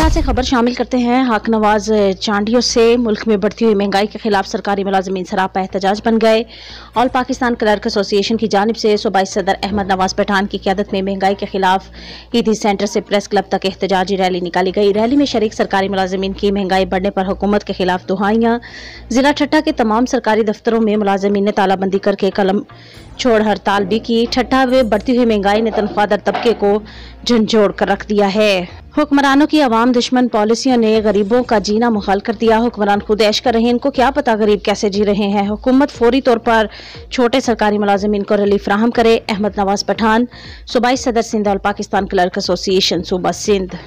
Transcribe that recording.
इत्तला से खबर शामिल करते हैं। हक नवाज चांडियों से मुल्क में बढ़ती हुई महंगाई के खिलाफ सरकारी मुलाजमीन सरापा एहतजाज बन गए। ऑल पाकिस्तान क्लर्क एसोसिएशन की जानिब से सूबाई सदर अहमद नवाज पठान की क़यादत में महंगाई के खिलाफ ईदी सेंटर से प्रेस क्लब तक एहतजाजी रैली निकाली गई। रैली में शरीक सरकारी मुलाजमीन की महंगाई बढ़ने पर हुकूमत के खिलाफ दुहाइयां। जिला ठट्टा के तमाम सरकारी दफ्तरों में मुलाजमीन ने तालाबंदी करके कलम छोड़ हड़ताल भी की। ठट्टा में बढ़ती हुई महंगाई ने तनख्वाहदार तबके को झंझोड़ कर रख दिया है। हुक्मरानों की अवाम दुश्मन पॉलिसियों ने गरीबों का जीना मुहाल कर दिया। हुक्मरान खुद ऐश कर रहे हैं, इनको क्या पता गरीब कैसे जी रहे हैं। हुकूमत फौरी तौर पर छोटे सरकारी मुलाजमीन को रिलीफ फ्राहम करे। अहमद नवाज पठान, सूबाई सदर सिंध और पाकिस्तान क्लर्क एसोसिएशन सूबा सिंध।